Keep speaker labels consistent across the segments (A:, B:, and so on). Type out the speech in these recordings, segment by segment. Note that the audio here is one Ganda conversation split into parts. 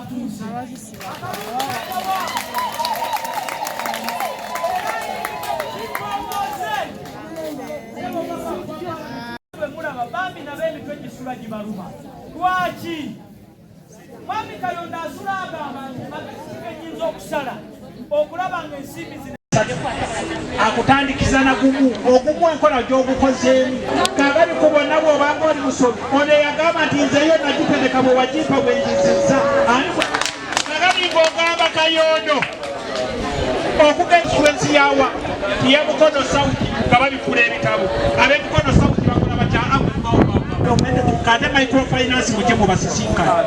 A: atuuze. Mulaba bambi n'ab'emitwe gisula gibaluma. Lwaki? Mwami Kayondo asula agamba nti magezi genyinza okusala okulaba ng'ensimbi zino akutandikiza na gumu ogumu enkola gy'ogukozeemu kagali kubona bw'obanga oli musomi ono yagamba nti nzeyo nagitereka bwe wagipa bwe njizizza kagali ng'ogamba Kayondo okuga influensi yawa ye Mukono Sauti nga babikula ebitabo ab'Mukono Sauti bakola batya kate microfinance mujye mubasisinkana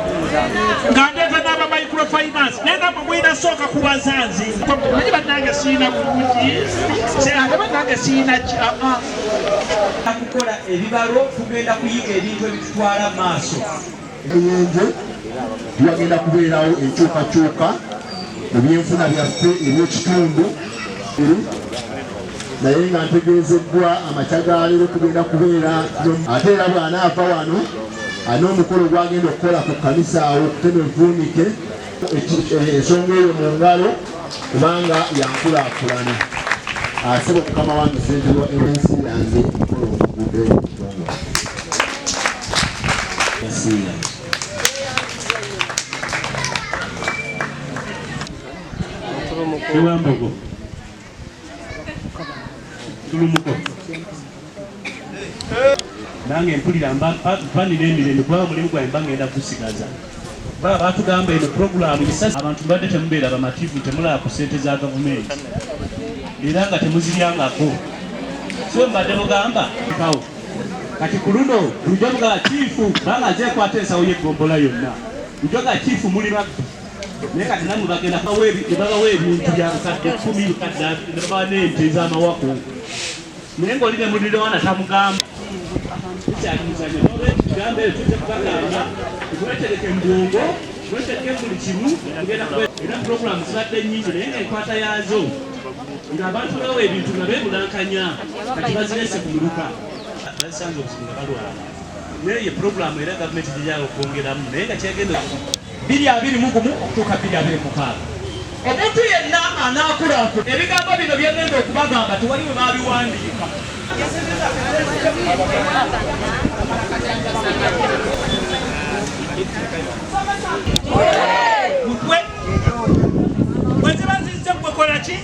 A: ngandeta n'aba microfinance nenda mumwina sooka kubazanzi manyi bannange siina bulungi ate bannange siina kukola ebibalo tugenda kuyiga ebintu ebitutwala maaso Namuyenje byagenda kubeerawo enkyukakyuka mu byenfuna byaffe eby'ekitundu naye nga ntegeezeddwa amakya ga leero tugenda kubeera ate era bw'anaava wano alina omukolo gwagenda okukola ku kkanisa awo okutema envuunike ensonga eyo mu ngalo kubanga yankulaakulana asaba okukama wange ssente lwa ensi yange okukola omugudo ekitongole ensi yange Ewambogo tulumuko nange mpulira mpanira emirembe kuba omulimu gwange mba ngenda kusigaza baba batugamba eno puroguramu abantu mbadde temubeera bamativu temulaba ku ssente za gavumenti era nga temuziryangako so mbadde mugamba kawo kati ku luno lujo mugala kiifu banga azeekwata ensawo y'eggombola yonna lujo ga kiifu muli babbi naye kati namwe bagenda babawa ebintu bya bukadde 10 bukadde ne babawa n'ente ez'amawako naye ng'oli ne mulire wana tamugamba ekyalimuzanyo nolwekigamba eyo tujja kubagamba tuwetereke mbwongo tuwetereke buli kimu era puroguramu zibadde nnyingi naye ng'enkwata yaazo ng'abantu bawa ebintu nga beebulankanya kati bazirese ku muluka bazisanze obuzibu nga balwala naye ye puroguramu era gavumenti gyeyala okwongeramu naye nga kyagenda 2021 okutuuka 2026 omuntu yenna anaakulaaku ebigambo bino byagenda okubagamba tewali we baabiwandiika bweziba zizze gwekola ki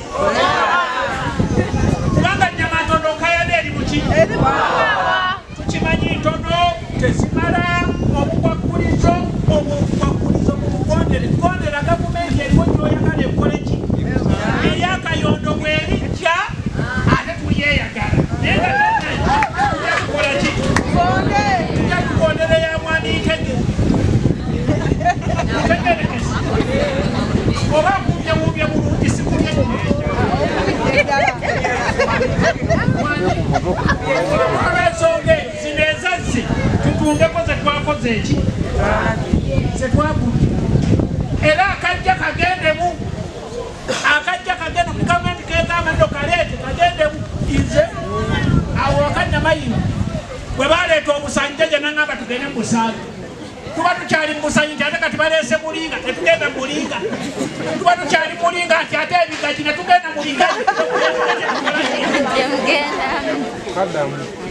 A: kubanga nnyama ntono nkayana eri muki tukimanyi ntono tezimala obukwakulizo kondera gavumenti eriwo gyoyagala ekole ki eya Kayondo bwerijja ate tuyeyagala naye nga tujja kukola ki tujja kukondera ya mwani Ntege Kenneth oba kubyewubye bulungi sikubye olw'ensonga zino ezazzi tutundeko zetwakoze eki zetwagudde era akajja kagendemu mu gavumenti kegamano kaleete kagendemu nze awo wakannamayima bwe baleeta obusanyi gye nangamba tugende mu busanyi tuba tukyali mu busanyi nti ate kati baleese mulinga tetugenda mu mulinga tuba tukyali mulinga nti ate ebigagi ne tugenda mu ligagi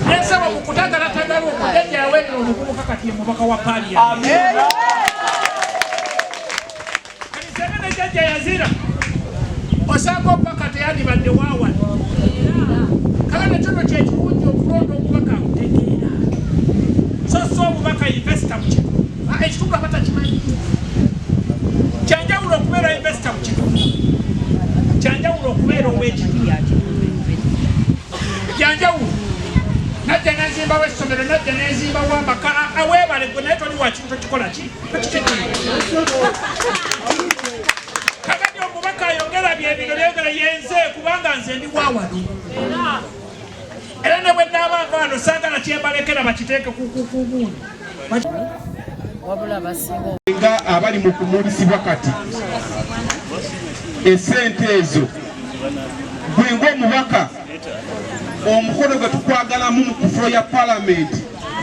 A: nensaba mu kutagalatagala okujejja yaweerera omuvubuka kati ye mubaka wa Parliament jajja yazira osanga omubaka teyandibadde waawano kale nekyono kyekirungi okulonda omubaka akutegeera so omubaka invesita mu kitundu ekitundu aba takimanyi kyanjawulo okubeera invesita mu kitundu kyanjawulo okubeera ow'ekitundu kyanjawulo najja nezimbawo essomero najja nezimbawo amaka aweebale gwe naye toli wa kintu kikola ki kakati omubaka ayongera byebino byogera yenze kubanga nze ndi waawano era ne bwe naabanga wano saagala kyembalekera bakiteeke kugundi nga abali mu kumulisibwa kati essente ezo gwe ng'omubaka omukono gwe tukwagalamu mu kufulo ya palamenti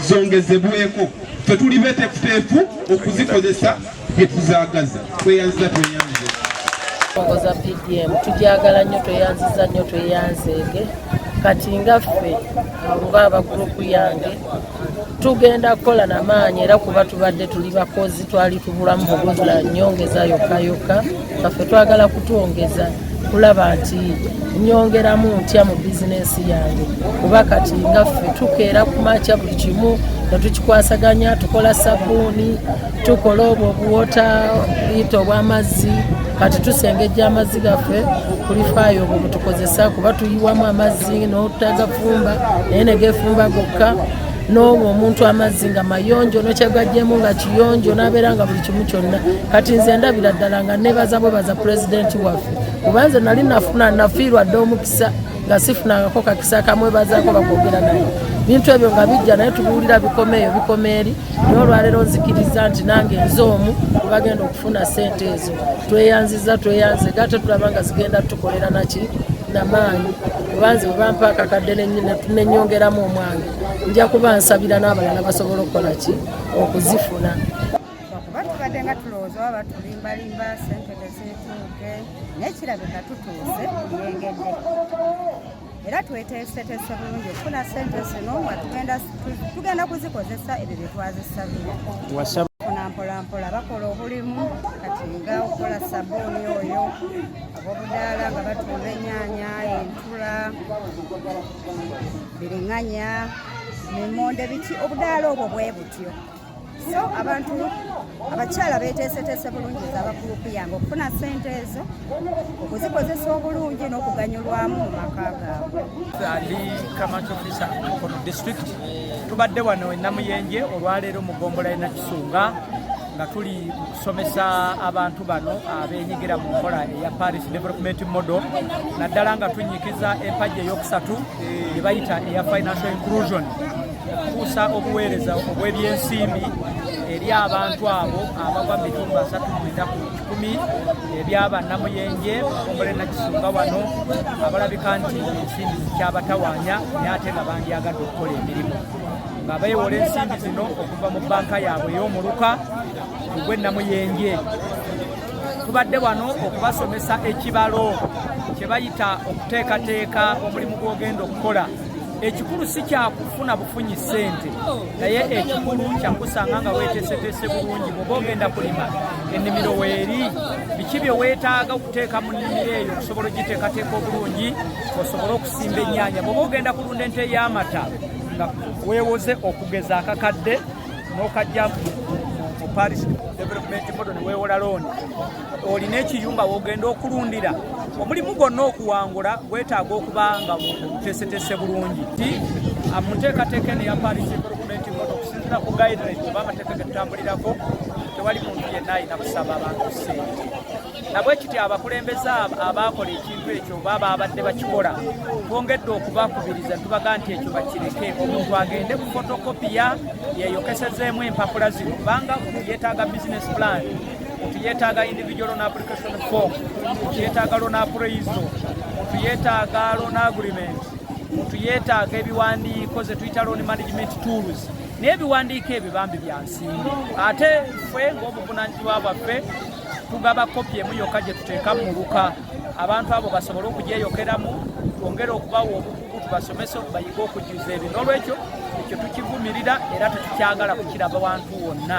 A: zongezebweko
B: ffe tuli beeteefuteefu okuzikozesa bye tuzaagaza. Tweyanziza tweyanze.
C: Okoza PDM tujagala nnyo tweyanziza nnyo tweyanzeege kati nga ffe ng'aba gurupu yange tugenda kukola n'amaanyi era kuba tubadde tuli bakozi twali tubulamu buguzula nyongeza yokka kaffe twagala kutwongeza kulaba nti nyongeramu ntya mu bizinesi yange kuba kati nga ffe tukeera ku makya buli kimu nga tukikwasaganya tukola sabbuuni tukola obwo obuwota buyita obw'amazzi kati tusengejja amazzi gaffe kuli faayo obwo butukozesa kuba tuyiwamu amazzi n'otagafumba naye ne geefumba gokka n'obwo omuntu amazzi nga mayonjo nokyagajjemu nga kiyonjo n'abeera nga buli kimu kyonna kati nze ndabira ddala nga nebaza bwebaza pulezidenti waffe kuba nze nali nafiirwa dde omukisa nga sifunangako kakisa kamwebazaako bakwogera naye bintu ebyo nga bijja naye tubuulira bikomeeyo bikomeeri naye olwaleero nzikiriza nti nange nze omu bagenda okufuna sente ezo tweyanziza tweyanze gate tulaba nga zigenda tukolera naki n'amaanyi kubanze bwe bampa akakadde nenyongeramu omwange nja kuba nsabira n'abalala basobola okukola ki okuzifuna
D: kuba tubadde nga tulowooza oba batulimbalimba sente tezituuke naye kirabika tutuuse yengedde era tweteeseteese bulungi okufuna sente zino tugenda kuzikozesa ebyo bye twazisabira funa mpolampola bakola obulimu kati nga okukola sabbuuni oyo ab'obudaala nga batunda ennyaanya entula biriŋŋanya mimonde biki obudaala obwo bwe butyo so abantu abakyala beeteeseteese bulungi ez'abagurupu yange okufuna sente ezo okuzikozesa obulungi n'okuganyulwamu mu maka gaabwe.
E: Ali Kamanchi Officer Mukono District tubadde wano e Namuyenje olwaleero mu ggombolola y'e Nakisunga nga tuli kusomesa abantu bano abeenyigira mu nkola eya Parish Development Modal naddala nga tunyikiza empagi ey'okusatu gye bayita eya financial inclusion okutuusa obuweereza obw'ebyensimbi eri abantu abo abagwa mu bitundu 39 ku 10 ebyaba Namuyenje ggombolola y'e Nakisunga wano abalabika nti ensimbi zikyabatawaanya naye ate nga bandyagadde okukola emirimu nga beewola ensimbi zino okuva mu banka yaabwe ey'omuluka ogw'e Namuyenje. Tubadde wano okubasomesa ekibalo kye bayita okuteekateeka omulimu gw'ogenda okukola. Ekikulu si kyakufuna bufunyi ssente naye ekikulu kyakusanga nga weeteeseteese bulungi bw'oba ogenda kulima ennimiro weeri biki bye weetaaga okuteeka mu nnimiro eyo okusobola ogiteekateeka obulungi osobole okusimba ennyaanya bw'oba ogenda kulunda ente y'amata nga weewoze okugeza akakadde n'okajja mu Parish Development Modal ne weewola looni olina ekiyumba w'ogenda okulundira omulimu gwonna okuwangula gwetaaga okuba nga oteeseteese bulungi ti munteekateeka eno eya Parish Development Modal okusinziira ku guidelines oba amateeka ge tutambulirako tewali muntu yenna alina kusaba abantu ssente nabwe kiti abakulembeze abaakola ekintu ekyo oba ababadde bakikola twongedde okubakubiriza tubaga nti ekyo bakireke omuntu agende ku fotokopiya yeeyokesezeemu empapula zino kubanga yeetaaga business plan omuntu yeetaaga individual loan application form omuntu yeetaaga loan appraisal omuntu yeetaaga loan agreement omuntu yeetaaga ebiwandiiko ze tuyita loan management tools naye ebiwandiiko ebyo bambi bya nsimbi ate ffe ng'obuvunaanyizibwa bwaffe tugaba kopi emu yokka gye tuteeka mu muluka abantu abo basobole okugyeyokeramu twongere okubawa obukugu tubasomese bayiga okujuza ebyo n'olwekyo ekyo tukivumirira era tetukyagala kukiraba wantu wonna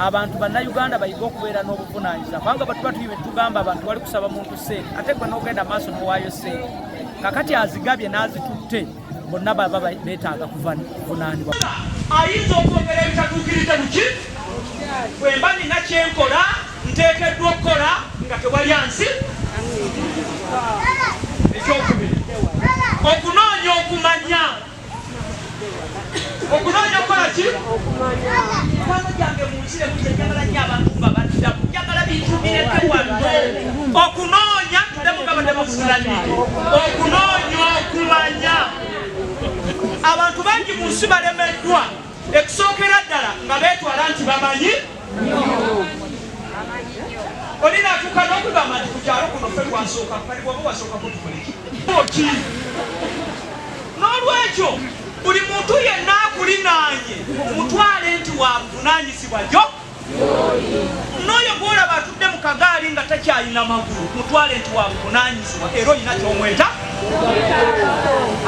E: abantu bannayuganda bayiga okubeera n'obuvunaanyizibwa kubanga batuba tugamba abantu bali kusaba muntu sente ate gwe n'ogenda maaso n'owaayo sente kakati azigabye n'azitutte bonna baba beetaaga kuvunaanibwa
A: ayinza okwogera ebitatuukirize buki bwe mba nina kyenkola nteekeddwa okukola nga tewali ansi ekyokubiri okunoonya okumanya okunoonya okukola ki kubanga gyange munsire mutenjagala nnyo abantu nga badda njagala bintu bireke wano okunoonya tudemu nga badde bakusiramire okunoonya okumanya abantu bangi mu nsi balemeddwa ekusookera ddala nga beetwala nti bamanyi olina atuuka n'okugamba nti ku kyalo kuno ffe twasooka kali bwoba wasooka kutukoleki n'olwekyo
E: buli muntu yenna akulinaanye mutwale nti wabuvunaanyizibwa gyo n'oyo gwolaba atudde mu kagaali nga takyalina magulu mutwale nti wabuvunaanyizibwa era olina kyomweta.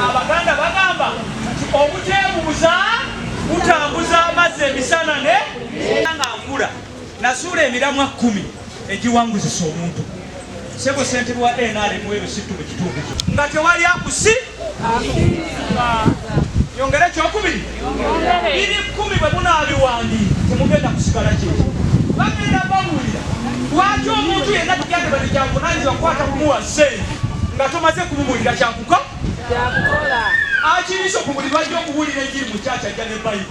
E: Abaganda bagamba nti obuteebuuza butambuza amazzi emisana ne nga nkula nasuula emiramwa 10 egiwanguzisa omuntu sebo ssente wa NRM ebisitu mu kitundu kyo nga tewali akusi yongere kyokubiri biri 10 bwe munaabiwandiika temugenda kusigala kyekyo bagenda bawulira lwaki omuntu yenna tukyandibadde kyavunaanyizibwa kukwata kumuwa ssente nga tomaze kumubulira kyakukola akiriisa okubuli bajja okuwulira enjiri mu kyakya ajja ne Bayibuli